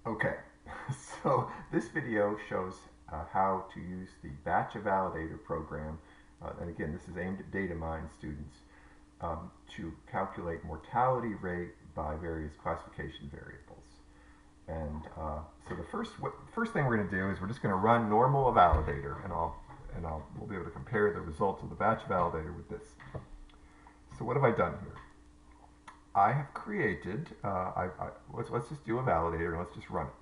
Okay, so this video shows how to use the batch Evalidator program, and again, this is aimed at DataMine students, to calculate mortality rate by various classification variables. And so the first thing we're going to do is we're just going to run normal Evalidator, and we'll be able to compare the results of the batch Evalidator with this. So what have I done here? I have created, let's just do a validator and let's just run it.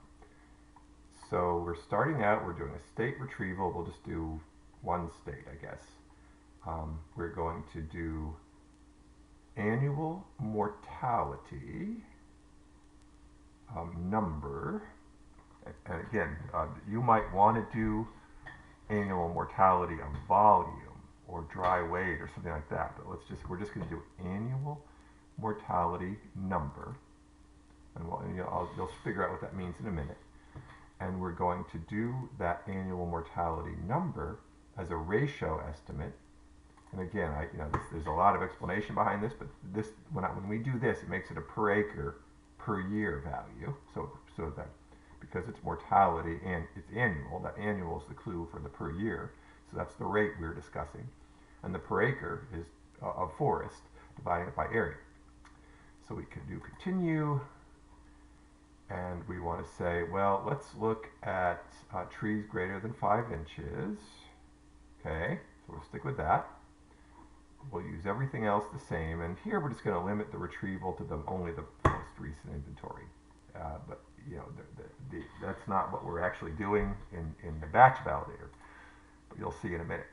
So we're starting out, we're doing a state retrieval. We'll just do one state, I guess. We're going to do annual mortality number. And again, you might want to do annual mortality of volume or dry weight or something like that. But we're just going to do annual mortality number. And you'll figure out what that means in a minute. And we're going to do that annual mortality number as a ratio estimate. And again, there's a lot of explanation behind this, but when we do this, it makes it a per acre per year value. So that because it's mortality and it's annual, that annual is the clue for the per year. So that's the rate we're discussing, and the per acre is of forest, dividing it by area. So we can do continue. And we want to say, well, let's look at trees greater than 5 inches. Okay, so we'll stick with that. We'll use everything else the same. And here we're just going to limit the retrieval to only the most recent inventory. But that's not what we're actually doing in the batch validator. But you'll see in a minute.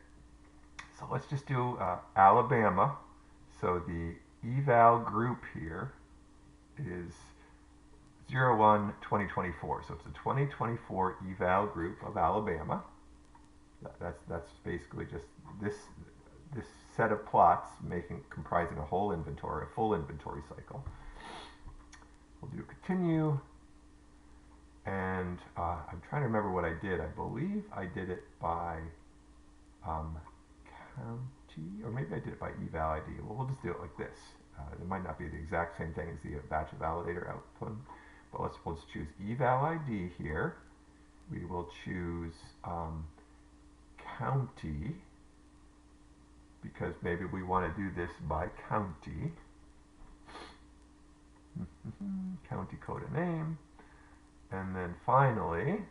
So let's just do Alabama. So the eval group here is 01-2024. So it's a 2024 eval group of Alabama. That's basically just this set of plots comprising a whole inventory, a full inventory cycle. We'll do continue, and I'm trying to remember what I did. I believe I did it by county, or maybe I did it by eval ID. Well, we'll just do it like this. It might not be the exact same thing as the batch validator output. But we'll just choose eval ID here. We will choose county, because maybe we want to do this by county. County code and name. And then finally,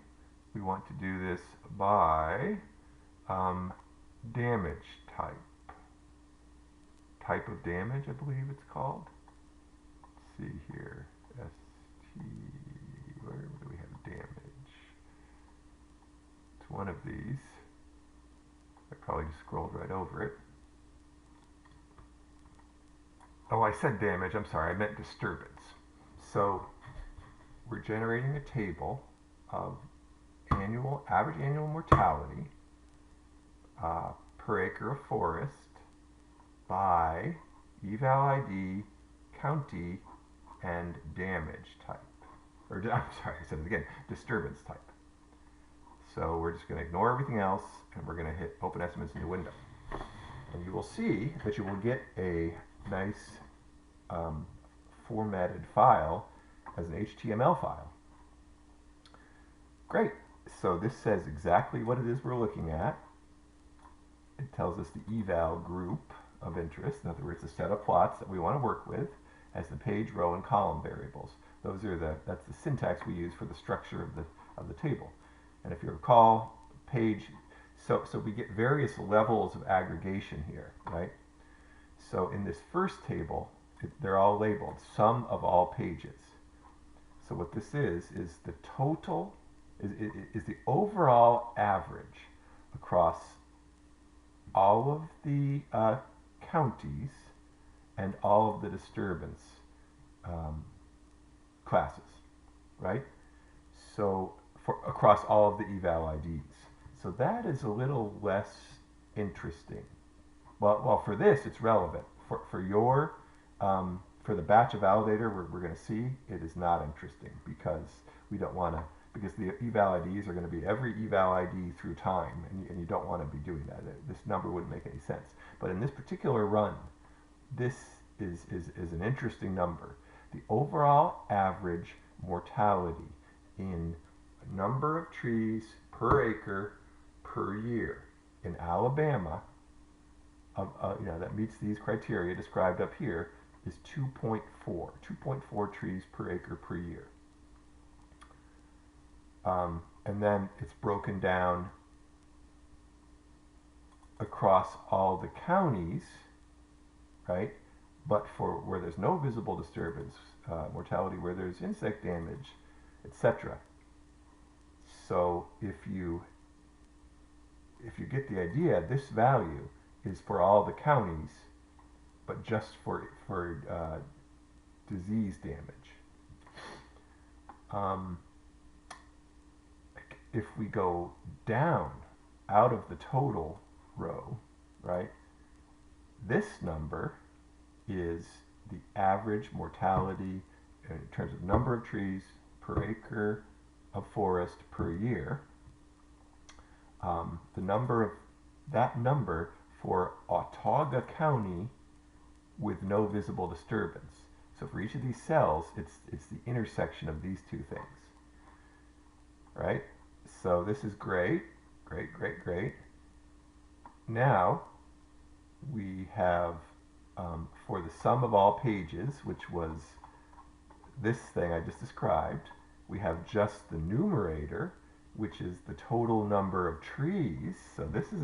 we want to do this by damage type. Type of damage, I believe it's called. Let's see here. Where do we have damage? It's one of these. I probably just scrolled right over it. Oh, I said damage. I'm sorry. I meant disturbance. So we're generating a table of average annual mortality per acre of forest by eval ID, county, and damage type. Or I'm sorry, I said it again, disturbance type. So we're just going to ignore everything else, and we're going to hit Open Estimates New Window. And you will see that you will get a nice formatted file as an HTML file. Great. So this says exactly what it is we're looking at. It tells us the eval group of interest. In other words, the set of plots that we want to work with as the page, row, and column variables. That's the syntax we use for the structure of the table. And if you recall, so we get various levels of aggregation here, right? So in this first table, they're all labeled sum of all pages. So what this is the total, is the overall average across all of the counties and all of the disturbance classes, right? So across all of the eval IDs. So that is a little less interesting. Well, for this, it's relevant. For the batch validator, we're going to see it is not interesting because we don't want to, because the eval IDs are going to be every eval ID through time, and you don't want to be doing that. This number wouldn't make any sense. But in this particular run, this is an interesting number. The overall average mortality in number of trees per acre per year. In Alabama, that meets these criteria described up here, is 2.4 trees per acre per year. And then it's broken down across all the counties, right? But for where there's no visible disturbance, mortality where there's insect damage, etc. So if you get the idea, this value is for all the counties, but just for disease damage. If we go down out of the total row, right, this number is the average mortality in terms of number of trees per acre of forest per year. That number for Autauga County with no visible disturbance. So for each of these cells, it's the intersection of these two things, right? So this is great, great, great, great. Now we have for the sum of all pages, which was this thing I just described, we have just the numerator, which is the total number of trees. So this is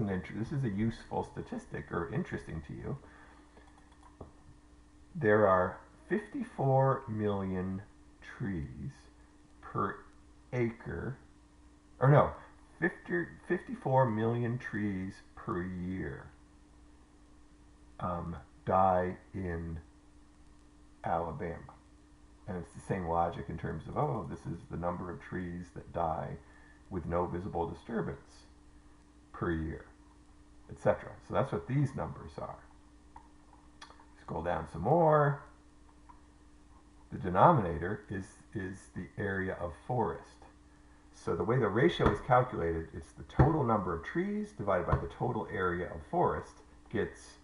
a useful statistic or interesting to you. There are 54 million trees per acre, or no, 54 million trees per year die in Alabama. And it's the same logic in terms of, oh, this is the number of trees that die with no visible disturbance per year, etc. So that's what these numbers are. Scroll down some more. The denominator is the area of forest. So the way the ratio is calculated, it's the total number of trees divided by the total area of forest gets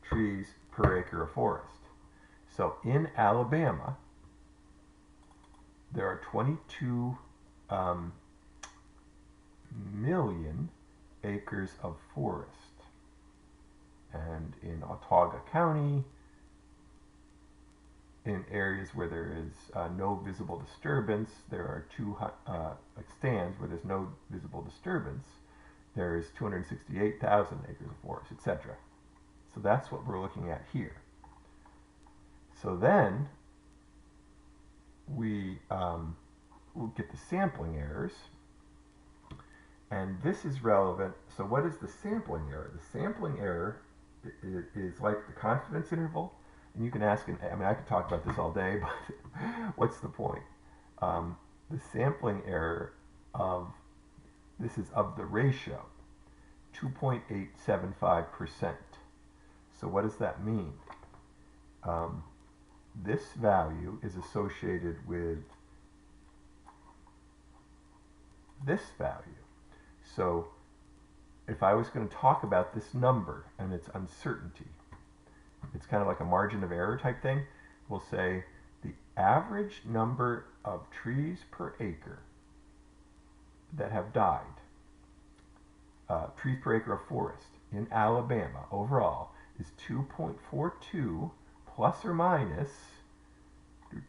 trees per acre of forest. So in Alabama, there are 22 million acres of forest. And in Autauga County, in areas where there is no visible disturbance, there are stands where there's no visible disturbance, there is 268,000 acres of forest, etc. So that's what we're looking at here. So then we'll get the sampling errors, and this is relevant. So what is the sampling error? The sampling error is like the confidence interval. And you can ask, I mean, I could talk about this all day, but what's the point? The sampling error this is of the ratio, 2.875%. So what does that mean? This value is associated with this value. So if I was going to talk about this number and its uncertainty, it's kind of like a margin of error type thing. We'll say the average number of trees per acre that have died, trees per acre of forest in Alabama overall is 2.42 plus or minus, let's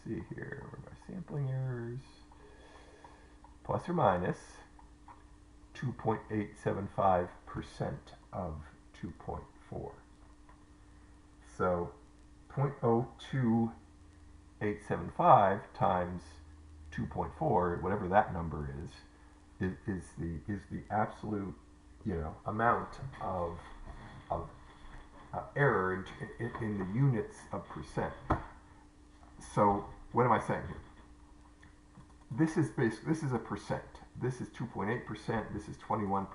see here, where are my sampling errors, plus or minus 2.875% of 2.4. So 0.02875 times 2.4, whatever that number is the absolute, amount of error in the units of percent. So what am I saying here? This is a percent. This is 2.8%. This is 21%.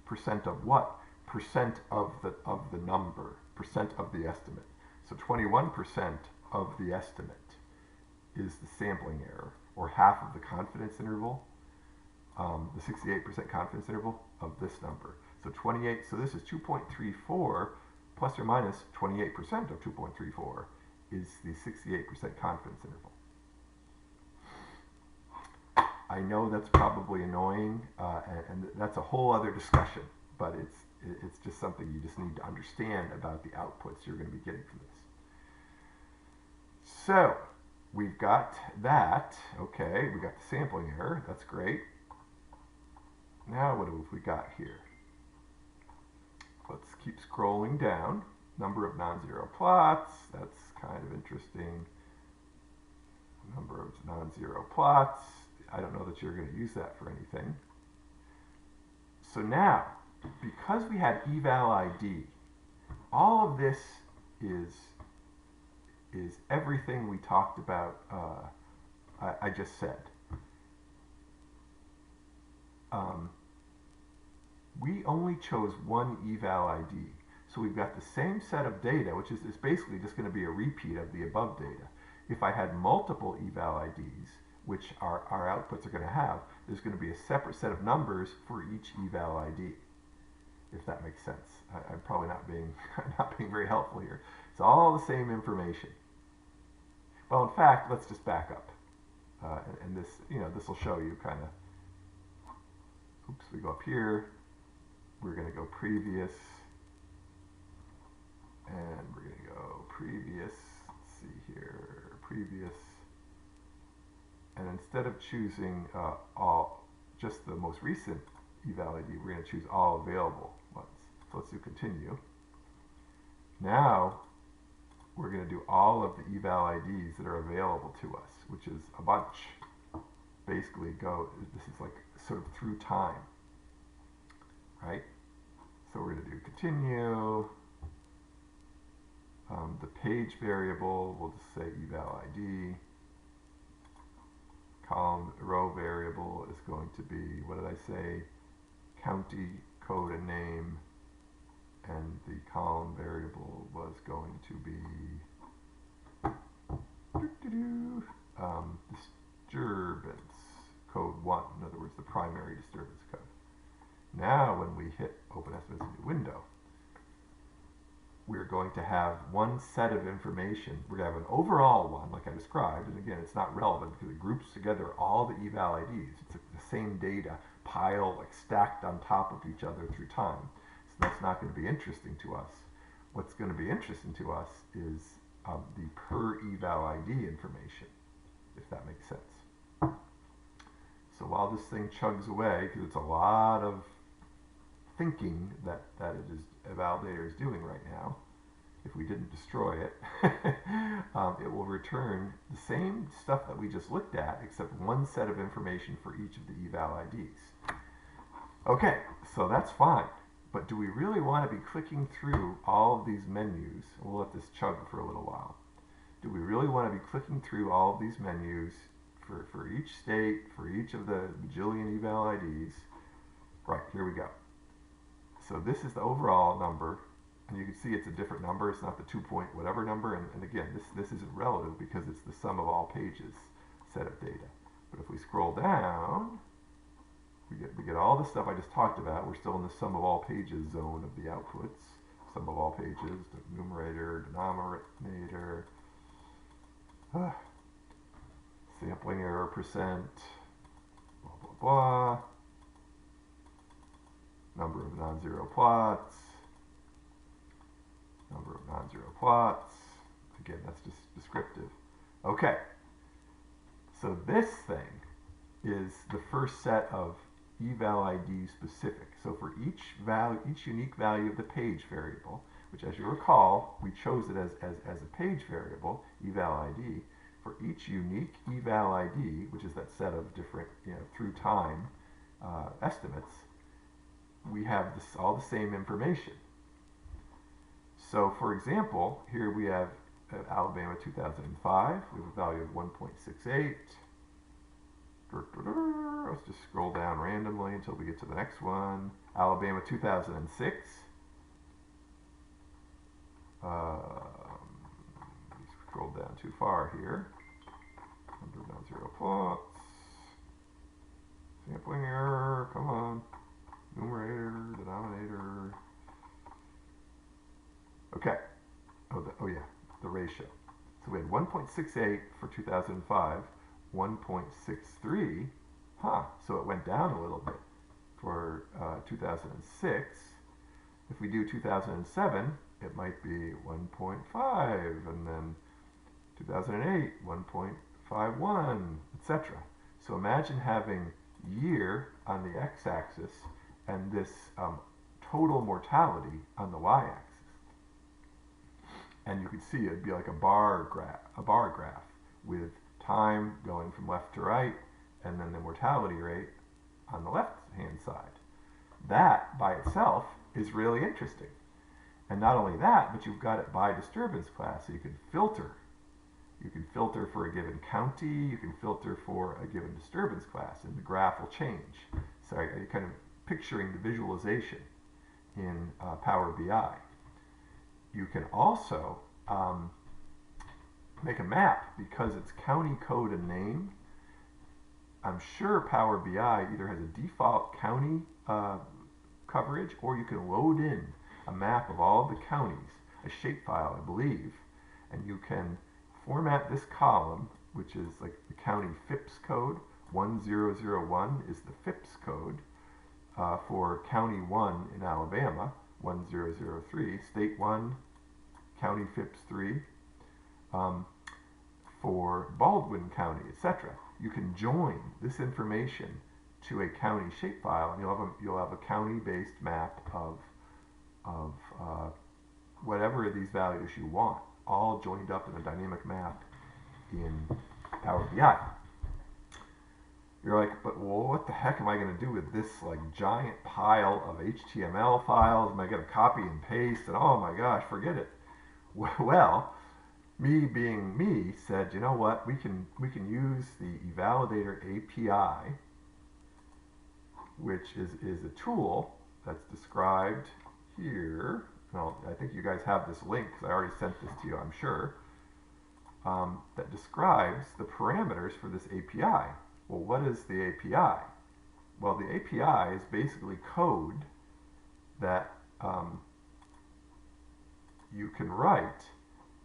Percent of what? Percent of the number. Percent of the estimate. So 21% of the estimate is the sampling error, or half of the confidence interval, the 68% confidence interval of this number. So 28. So this is 2.34 plus or minus 28% of 2.34 is the 68% confidence interval. I know that's probably annoying, and that's a whole other discussion, but it's just something you just need to understand about the outputs you're going to be getting from this. So we've got that. Okay, we got the sampling error. That's great. Now what have we got here? Let's keep scrolling down. Number of non-zero plots. That's kind of interesting. Number of non-zero plots. I don't know that you're going to use that for anything. So now, because we had eval ID, all of this is everything we talked about, I just said. We only chose one eval ID. So we've got the same set of data, which is basically just going to be a repeat of the above data. If I had multiple eval IDs, which our outputs are going to have, there's going to be a separate set of numbers for each eval ID, if that makes sense. I'm probably not being very helpful here. It's all the same information. Well, in fact, let's just back up, and this, this will show you kind of. Oops, we go up here. We're going to go previous, and we're going to go previous. Let's see here, previous. And instead of choosing just the most recent eval ID, we're going to choose all available ones. So let's do continue. Now we're going to do all of the eval IDs that are available to us, which is a bunch. Basically, this is like sort of through time, right? So we're going to do continue. The page variable, we'll just say eval ID. Column row variable is going to be, what did I say? County, code, and name. And the column variable was going to be disturbance code 1. In other words, the primary disturbance code. Now, when we hit open as a new window, we're going to have one set of information. We're going to have an overall one, like I described, and again, it's not relevant because it groups together all the eval IDs. It's the same data piled, like stacked on top of each other through time. So that's not going to be interesting to us. What's going to be interesting to us is the per eval ID information, if that makes sense. So while this thing chugs away, because it's a lot of thinking that Evalidator is doing right now, if we didn't destroy it, it will return the same stuff that we just looked at, except one set of information for each of the eval IDs. Okay, so that's fine, but do we really want to be clicking through all of these menus? We'll let this chug for a little while. Do we really want to be clicking through all of these menus for each state, for each of the bajillion eval IDs? Right, here we go. So this is the overall number, and you can see it's a different number. It's not the 2 point whatever number, and again, this isn't relative because it's the sum of all pages set of data. But if we scroll down, we get all the stuff I just talked about. We're still in the sum of all pages zone of the outputs. Sum of all pages, the numerator, denominator, sampling error percent, blah, blah, blah. Number of non-zero plots, number of non-zero plots. Again, that's just descriptive. Okay, so this thing is the first set of eval ID specific. So for each unique value of the page variable, which as you recall, we chose it as a page variable, eval ID, for each unique eval ID, which is that set of different, through time estimates, we have all the same information. So for example, here we have Alabama 2005. We have a value of 1.68. Let's just scroll down randomly until we get to the next one. Alabama 2006. Scroll down too far here. Number of non-zero plots. Sampling error, come on. Numerator, denominator. Okay. Oh yeah, the ratio. So we had 1.68 for 2005, 1.63 So it went down a little bit for 2006. If we do 2007, it might be 1.5, and then 2008, 1.51, etc. So imagine having year on the x-axis and this total mortality on the y-axis. And you can see it'd be like a bar graph with time going from left to right, and then the mortality rate on the left-hand side. That by itself is really interesting. And not only that, but you've got it by disturbance class, so you can filter. You can filter for a given county, you can filter for a given disturbance class, and the graph will change. So you're kind of picturing the visualization in Power BI. You can also make a map because it's county code and name. I'm sure Power BI either has a default county coverage, or you can load in a map of all the counties, a shapefile, I believe, and you can format this column, which is like the county FIPS code. 1001 is the FIPS code for County 1 in Alabama, 1003, State 1, County FIPS 3, for Baldwin County, etc. You can join this information to a county shapefile, and you'll have a county-based map of whatever of these values you want, all joined up in a dynamic map in Power BI. You're like, but well, what the heck am I going to do with this like giant pile of HTML files? Am I going to copy and paste? And oh my gosh, forget it. Well, me being me said, you know what? We can use the Evalidator API, which is a tool that's described here. Well, I think you guys have this link because I already sent this to you, I'm sure, that describes the parameters for this API. Well, what is the API? Well, the API is basically code that you can write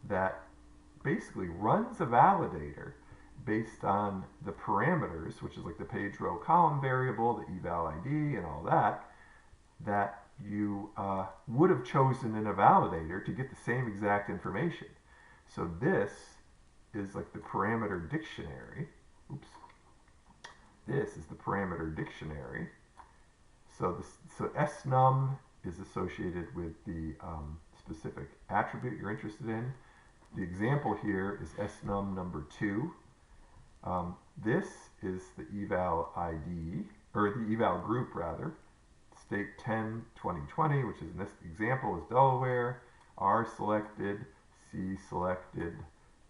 that basically runs a validator based on the parameters, which is like the page row column variable, the eval ID, and all that, that you would have chosen in a validator to get the same exact information. So this is like the parameter dictionary. Oops. This is the parameter dictionary. So snum is associated with the specific attribute you're interested in. The example here is snum number 2. This is the eval ID, or the eval group rather. State 10, 2020, which is in this example is Delaware, R selected, C selected,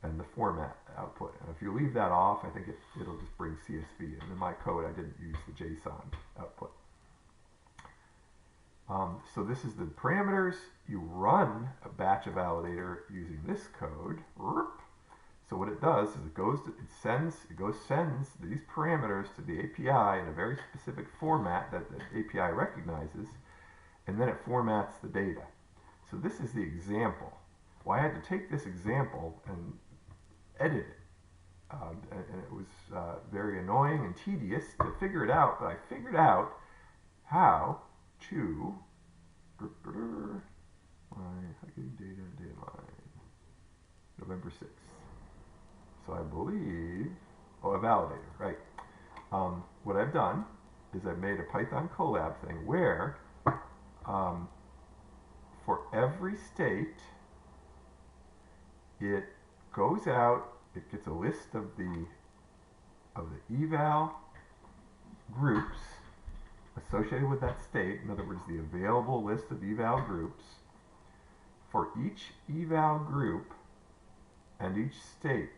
and the format output. And if you leave that off, I think it'll just bring CSV. And in my code, I didn't use the JSON output. So this is the parameters. You run a batch validator using this code. So what it does is it sends these parameters to the API in a very specific format that the API recognizes, and then it formats the data. So this is the example. Well, I had to take this example and edit it, and it was very annoying and tedious to figure it out, but I figured out how to DataMine, November 6th. So I believe, a validator, right? What I've done is I've made a Python Colab thing where for every state, it goes out, it gets a list of the eval groups associated with that state. In other words, the available list of eval groups. For each eval group and each state,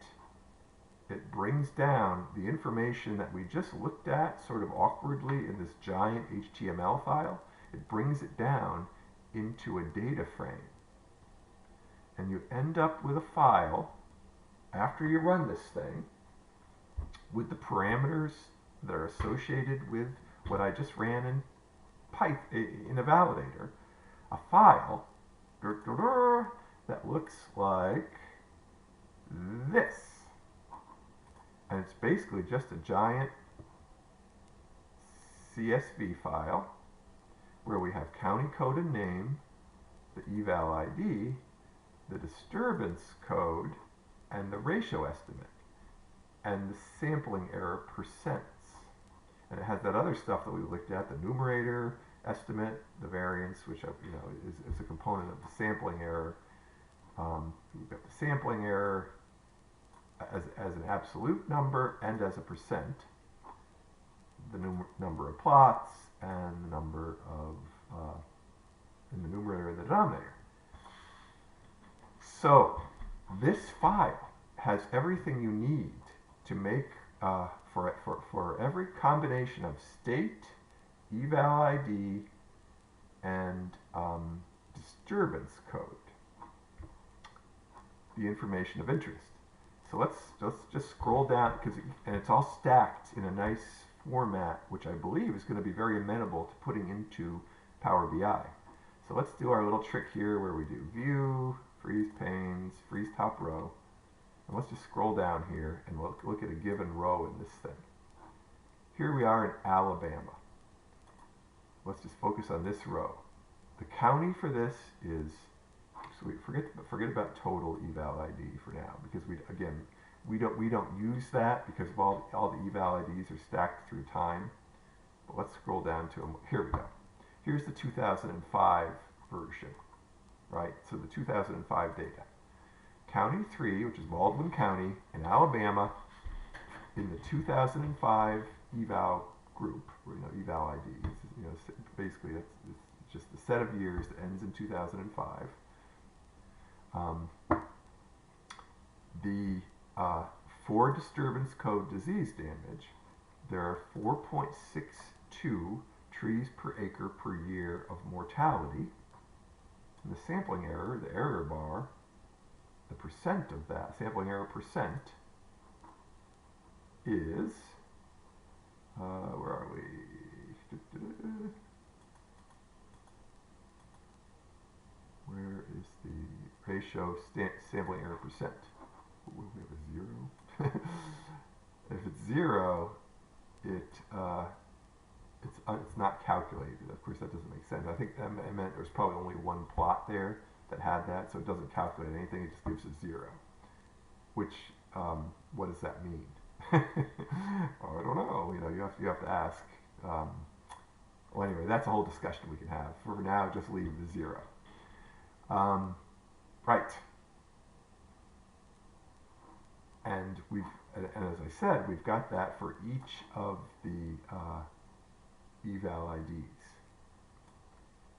it brings down the information that we just looked at sort of awkwardly in this giant HTML file. It brings it down into a data frame. And you end up with a file, after you run this thing, with the parameters that are associated with what I just ran in Python, in a validator, a file that looks like this. And it's basically just a giant CSV file where we have county code and name, the eval ID, the disturbance code, and the ratio estimate, and the sampling error percents. And it has that other stuff that we looked at, the numerator estimate, the variance, which is a component of the sampling error. We've got the sampling error as an absolute number and as a percent, the number of plots, and the number of in the numerator and the denominator. So this file has everything you need to make for every combination of state, eval ID, and disturbance code, the information of interest. So let's just scroll down, and it's all stacked in a nice format, which I believe is going to be very amenable to putting into Power BI. So let's do our little trick here where we do view, freeze panes, freeze top row. And let's just scroll down here and look at a given row in this thing. Here we are in Alabama. Let's just focus on this row. The county for this is, so forget about total eval ID for now, because we don't use that because of all the eval IDs are stacked through time. But let's scroll down to them. Here we go. Here's the 2005 version, right? So the 2005 data. County 3, which is Baldwin County in Alabama, in the 2005 eval group, or eval ID. Basically it's just the set of years that ends in 2005. For disturbance code disease damage, there are 4.62 trees per acre per year of mortality. And the sampling error, the error bar, the percent of that, sampling error percent, is, where are we? Where is the ratio sampling error percent? We have a 0. If it's 0, it's not calculated. Of course, that doesn't make sense. I think that meant there was probably only one plot there that had that, so it doesn't calculate anything. It just gives a 0. Which, what does that mean? I don't know. You have to ask. Well, anyway, that's a whole discussion we can have. For now, just leave the 0. Right. And as I said, we've got that for each of the eval IDs.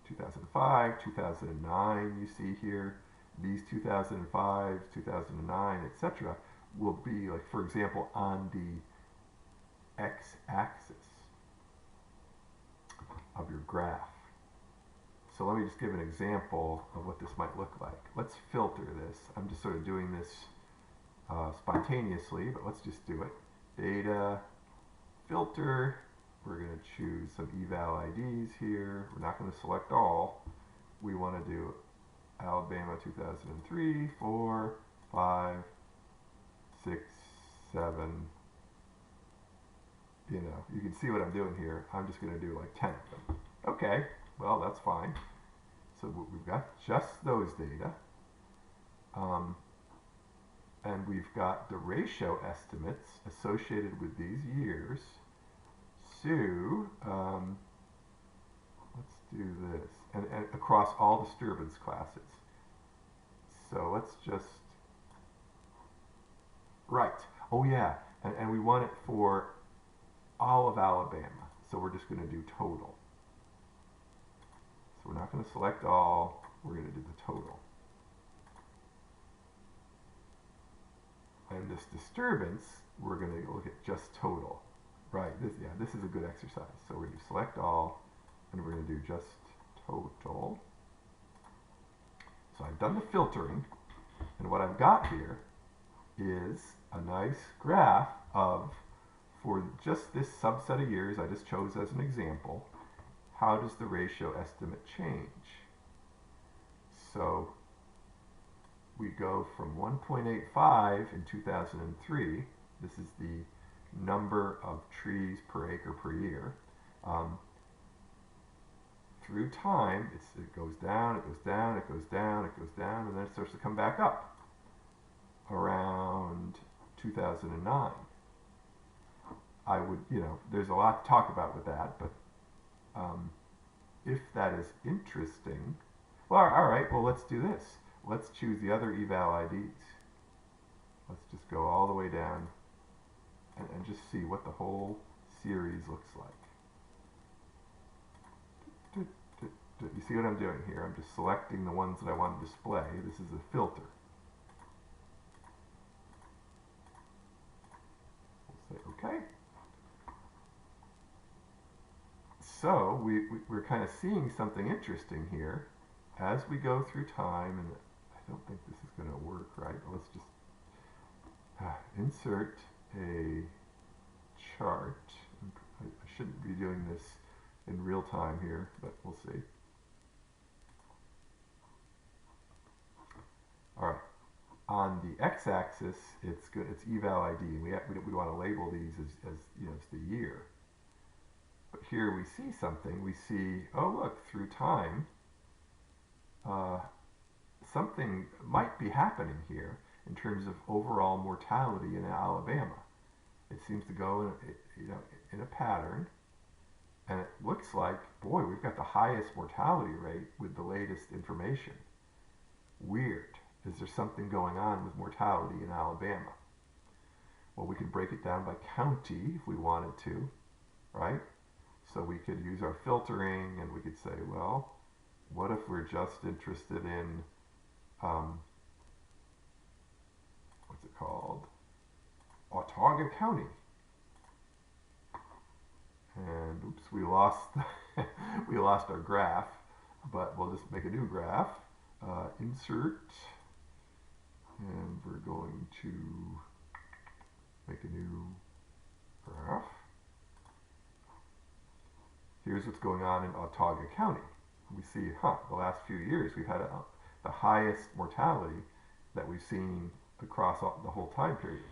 2005, 2009, you see here. These 2005, 2009, etc. will be, like, for example, on the x-axis of your graph. So let me just give an example of what this might look like. Let's filter this. I'm just sort of doing this spontaneously, but let's just do it. Data, filter. We're going to choose some eval IDs here. We're not going to select all. We want to do Alabama 2003, 4, 5, 6, 7. You can see what I'm doing here. I'm just going to do like 10 of them. Okay, well, that's fine. So we've got just those data. And we've got the ratio estimates associated with these years. So, let's do this. And across all disturbance classes. So let's just, right. Oh yeah, and we want it for all of Alabama. So we're just going to do total. So we're not going to select all, we're going to do the total. And this disturbance, we're going to look at just total. Right, this is a good exercise. So we're going to select all, and we're going to do just total. So I've done the filtering, and what I've got here is a nice graph of, for just this subset of years I just chose as an example, how does the ratio estimate change? So we go from 1.85 in 2003, this is the number of trees per acre per year, Um, through time, it goes down, it goes down, it goes down, it goes down, and then it starts to come back up around 2009. I would, there's a lot to talk about with that, but if that is interesting, well, all right, well, let's do this. Let's choose the other eval IDs. Let's just go all the way down and just see what the whole series looks like. You see what I'm doing here? I'm just selecting the ones that I want to display. This is a filter. We'll say OK. So we're kind of seeing something interesting here as we go through time, and I don't think this is going to work right. Let's just insert a chart. I shouldn't be doing this in real time here, but we'll see. All right. On the x-axis, it's good. It's eval ID. We want to label these as as the year. But here we see something. We see, oh look, through time, something might be happening here in terms of overall mortality in Alabama. It seems to go in a pattern, and it looks like, boy, we've got the highest mortality rate with the latest information. Weird. Is there something going on with mortality in Alabama? Well, we could break it down by county if we wanted to, right? So we could use our filtering, and we could say, well, what if we're just interested in, what's it called? Autauga County. And oops, we lost we lost our graph, but we'll just make a new graph. Insert, and we're going to make a new graph. Here's what's going on in Autauga County. We see, the last few years we've had the highest mortality that we've seen across the whole time period.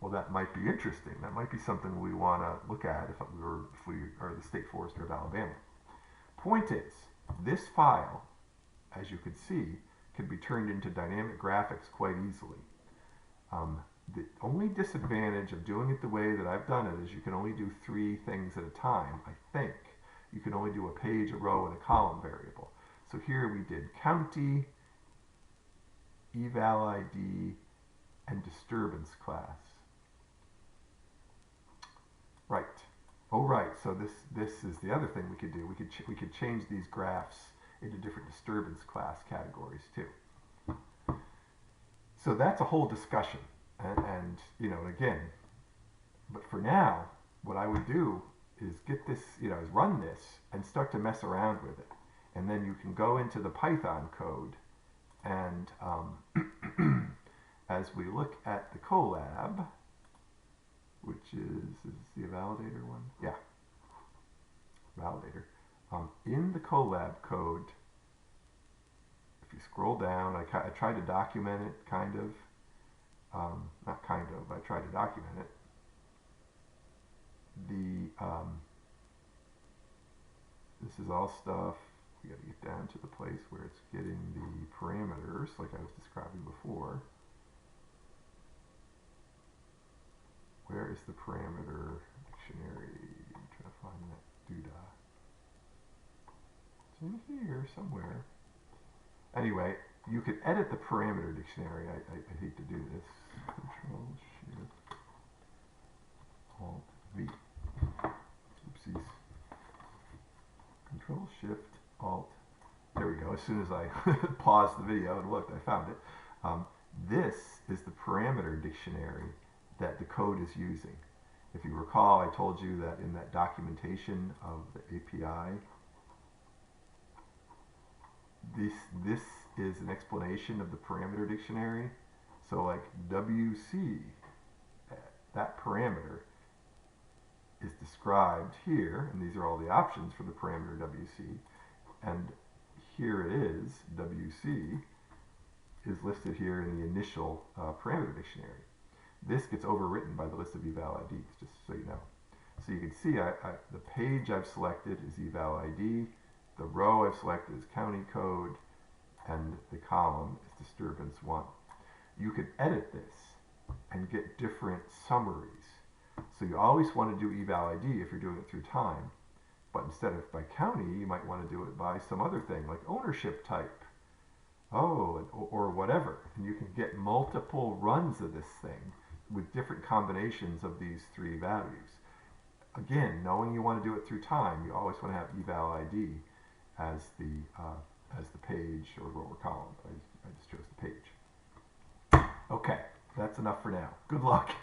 Well, that might be interesting. That might be something we want to look at if we are the State Forester of Alabama. Point is, this file, as you can see, can be turned into dynamic graphics quite easily. The only disadvantage of doing it the way that I've done it is you can only do 3 things at a time, I think. You can only do a page, a row, and a column variable. So here we did county, eval ID, and disturbance class. Right. Oh, right. So this is the other thing we could do. We could change these graphs into different disturbance class categories too. So that's a whole discussion. And again, but for now, what I would do is get this, is run this and start to mess around with it. And then you can go into the Python code, and as we look at the Colab, which is the Evalidator one? Yeah, Validator. In the Colab code, if you scroll down, I tried to document it, kind of. Not kind of, I tried to document it. This is all stuff, we got to get down to the place where it's getting the parameters, like I was describing before. Where is the parameter dictionary? I'm trying to find that doodah. It's in here somewhere. Anyway, you could edit the parameter dictionary. I hate to do this. Control Shift Alt V. Oopsies. Control Shift Alt. There we go. As soon as I paused the video and looked, I found it. This is the parameter dictionary that the code is using. If you recall, I told you that in that documentation of the API, this is an explanation of the parameter dictionary. So like WC, that parameter is described here, and these are all the options for the parameter WC, and here it is, WC is listed here in the initial parameter dictionary. This gets overwritten by the list of eval IDs, just so you know. So so you can see the page I've selected is eval ID, the row I've selected is county code, and the column is disturbance 1. You can edit this and get different summaries. So you always want to do eval ID if you're doing it through time, but instead of by county, you might want to do it by some other thing like ownership type, or whatever. And you can get multiple runs of this thing with different combinations of these 3 values. Again, knowing you want to do it through time, you always want to have eval ID as the page or row or column. I just chose the page. Okay, that's enough for now. Good luck.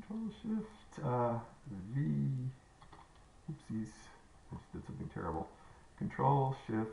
Control Shift V. Oopsies, I just did something terrible. Control Shift